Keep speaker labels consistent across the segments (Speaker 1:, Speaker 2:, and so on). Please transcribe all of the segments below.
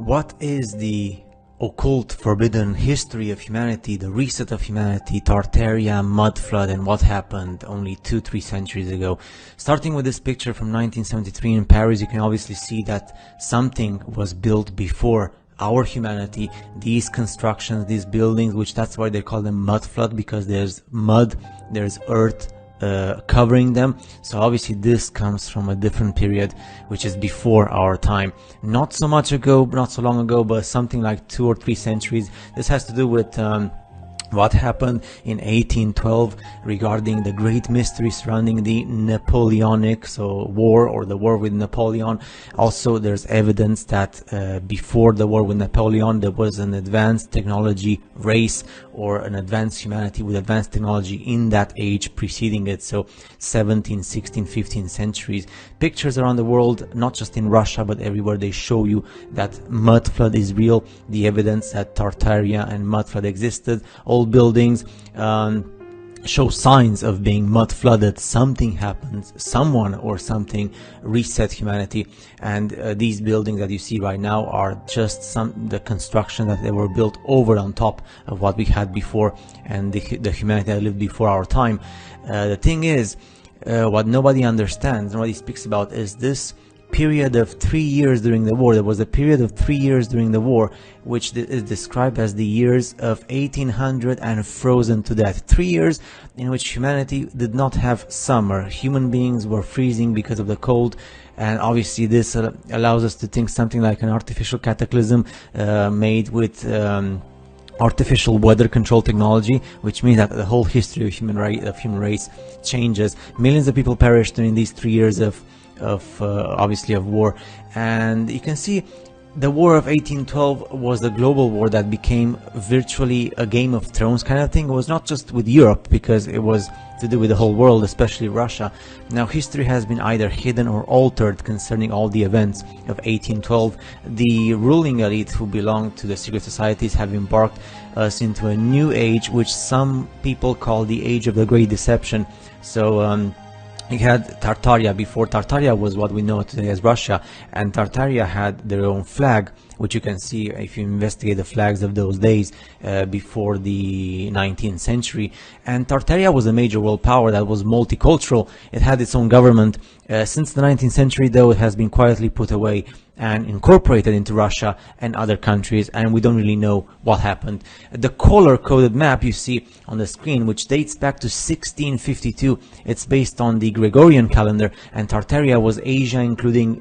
Speaker 1: What is the occult, forbidden history of humanity, the reset of humanity, Tartaria, mud flood, and what happened only 2-3 centuries ago? Starting with this picture from 1973 in Paris, you can obviously see that something was built before our humanity. These constructions, these buildings, which that's why they call them mud flood, because there's mud, there's earth covering them. So obviously this comes from a different period, which is before our time. Not so much ago, not so long ago, but something like 2 or 3 centuries. This has to do with what happened in 1812 regarding the great mystery surrounding the Napoleonic war, or the war with Napoleon. Also, there's evidence that before the war with Napoleon there was an advanced technology race, or an advanced humanity with advanced technology in that age preceding it. So 17th, 16th, 15th centuries. Pictures around the world, not just in Russia but everywhere, they show you that mud flood is real. The evidence that Tartaria and mud flood existed. All buildings show signs of being mud flooded. Something happens, someone or something reset humanity, and these buildings that you see right now are just the construction that they were built over on top of what we had before, and the humanity that lived before our time. The thing is, what nobody understands, nobody speaks about, is this period of 3 years during the war. There was a period of 3 years during the war which is described as the years of 1800 and frozen to death. 3 years in which humanity did not have summer. Human beings were freezing because of the cold, and obviously this allows us to think something like an artificial cataclysm made with artificial weather control technology, which means that the whole history of human race changes. Millions of people perished during these 3 years of obviously of war. And you can see the war of 1812 was the global war that became virtually a Game of Thrones kind of thing. It was not just with Europe, because it was to do with the whole world, especially Russia. Now history has been either hidden or altered concerning all the events of 1812. The ruling elite, who belonged to the secret societies, have embarked us into a new age, which some people call the age of the Great Deception. So you had Tartaria. Before, Tartaria was what we know today as Russia, and Tartaria had their own flag, which you can see if you investigate the flags of those days before the 19th century. And Tartaria was a major world power that was multicultural. It had its own government. Since the 19th century, though, it has been quietly put away and incorporated into Russia and other countries, and we don't really know what happened. The color-coded map you see on the screen, which dates back to 1652, it's based on the Gregorian calendar, and Tartaria was Asia, including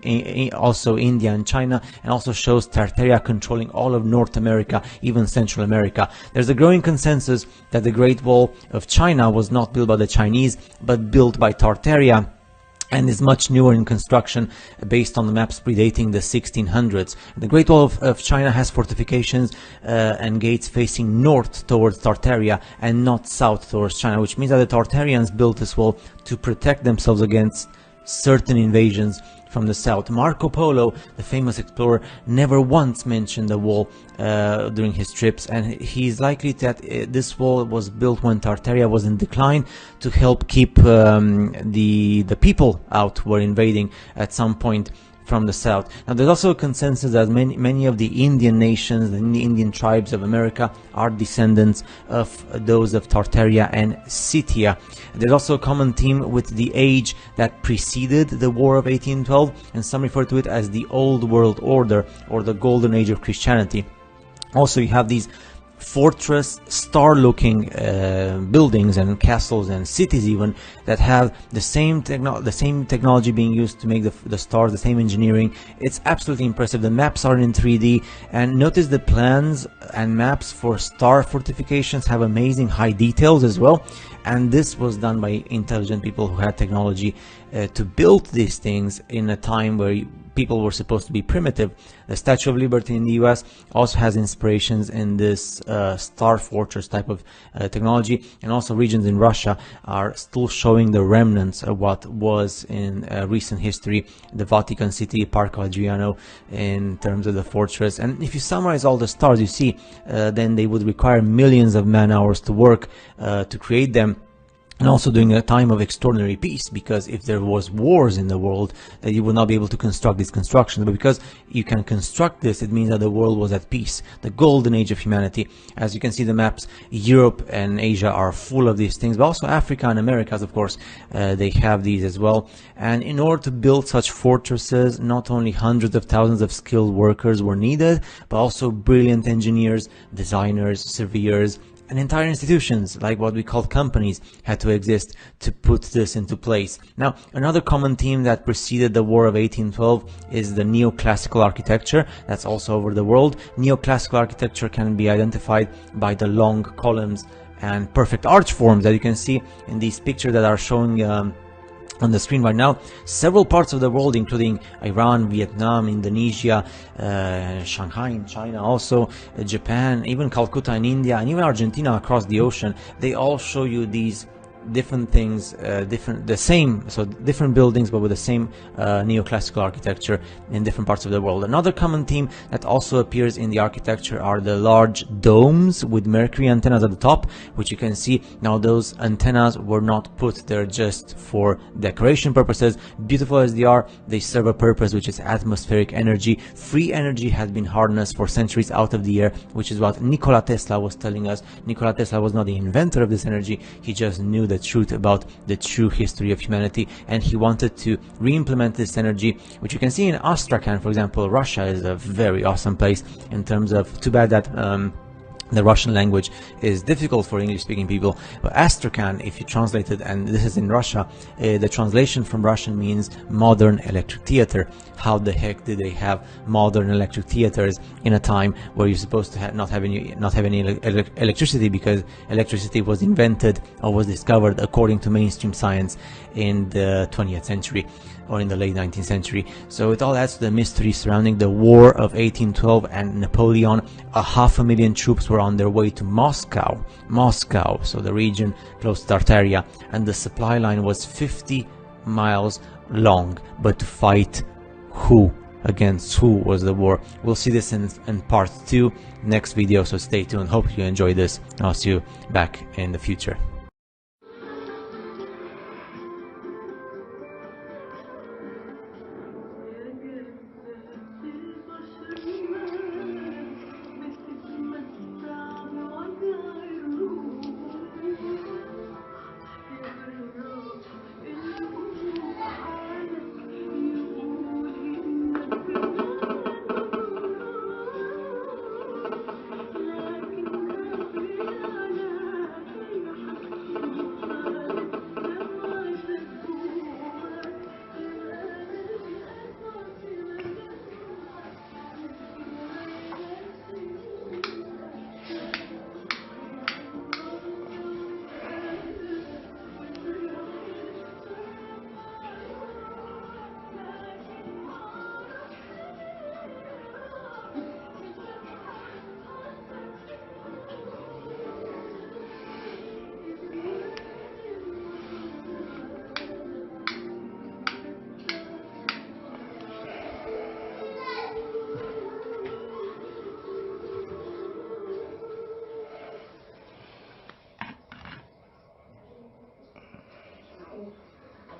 Speaker 1: also India and China, and also shows Tartaria controlling all of North America, even Central America. There's a growing consensus that the Great Wall of China was not built by the Chinese, but built by Tartaria, and is much newer in construction, based on the maps predating the 1600s. The Great Wall of China has fortifications and gates facing north towards Tartaria and not south towards China, which means that the Tartarians built this wall to protect themselves against certain invasions from the south. Marco Polo, the famous explorer, never once mentioned the wall during his trips, and he's likely that this wall was built when Tartaria was in decline to help keep the people out who were invading at some point from the south. Now there's also a consensus that many of the Indian nations, the Indian tribes of America, are descendants of those of Tartaria and Scythia. There's also a common theme with the age that preceded the War of 1812, and some refer to it as the Old World Order, or the Golden Age of Christianity. Also, you have these fortress star-looking buildings and castles and cities even that have the same technology being used to make the stars, the same engineering. It's absolutely impressive. The maps are in 3D, and notice the plans and maps for star fortifications have amazing high details as well. And this was done by intelligent people who had technology to build these things in a time where people were supposed to be primitive. The Statue of Liberty in the US also has inspirations in this star fortress type of technology, and also regions in Russia are still showing the remnants of what was in recent history the Vatican City, Parco Adriano, in terms of the fortress. And if you summarize all the stars you see, then they would require millions of man hours to work to create them. and also during a time of extraordinary peace, because if there was wars in the world, you would not be able to construct these constructions. But because you can construct this, it means that the world was at peace, the golden age of humanity. As you can see the maps, Europe and Asia are full of these things, but also Africa and Americas, of course, they have these as well. And in order to build such fortresses, not only hundreds of thousands of skilled workers were needed, but also brilliant engineers, designers, surveyors, and entire institutions, like what we call companies, had to exist to put this into place. Now, another common theme that preceded the War of 1812 is the neoclassical architecture. That's also over the world. Neoclassical architecture can be identified by the long columns and perfect arch forms that you can see in these pictures that are showing on the screen right now. Several parts of the world, including Iran, Vietnam, Indonesia, Shanghai in China, also Japan, even Calcutta in India, and even Argentina across the ocean, they all show you these different things, different buildings, but with the same neoclassical architecture in different parts of the world. Another common theme that also appears in the architecture are the large domes with mercury antennas at the top, which you can see now. Those antennas were not put there just for decoration purposes. Beautiful as they are, they serve a purpose, which is atmospheric energy. Free energy has been harnessed for centuries out of the air, which is what Nikola Tesla was telling us. Nikola Tesla was not the inventor of this energy, he just knew the truth about the true history of humanity, and he wanted to re-implement this energy, which you can see in Astrakhan, for example. Russia is a very awesome place in terms of, too bad that the Russian language is difficult for English-speaking people, but Astrakhan, if you translate it, and this is in Russia, the translation from Russian means modern electric theater. How the heck did they have modern electric theaters in a time where you're supposed to not have any electricity, because electricity was invented or was discovered, according to mainstream science, in the 20th century or in the late 19th century. So it all adds to the mystery surrounding the War of 1812 and Napoleon. 500,000 troops were on their way to Moscow, so the region close to Tartaria, and the supply line was 50 miles long. But to fight who? Against who was the war? We'll see this in part 2 next video, so stay tuned. Hope you enjoy this. I'll see you back in the future.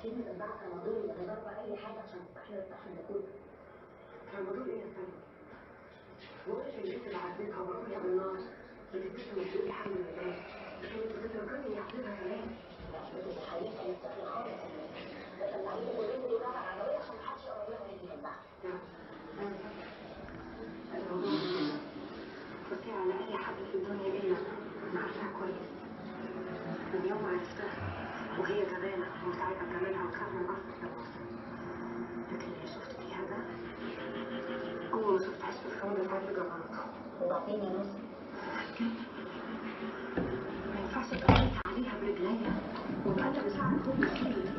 Speaker 2: اكيد متبعت رمضان ولا ضربه اي حاجه عشان احنا نفتح النقود. رمضان ايه يا فندم؟ وقف البيت اللي عديتها ورميها بالنار بتبتسم وتقولي الحمد لله. كانت بتتركني يحسبها كمان. بس حقيقه مستقبل خالص. ده العيد كلهم بيقولوا على العربيه عشان محدش يقرب لها وهي بتتبع. الموضوع بصي على اي حد في الدنيا الا انا عارفاها كويس. من يوم ما عرفتها وهي جبانة ومتعبة بجمالها وتخاف من أصل. لكن اللي شفت فيها ده أول ما شفت حس الحب القلب جبرته. وبعدين يا نص ما ينفعش أتقلت عليها برجليا وأتقلب بساعة فوق كتير.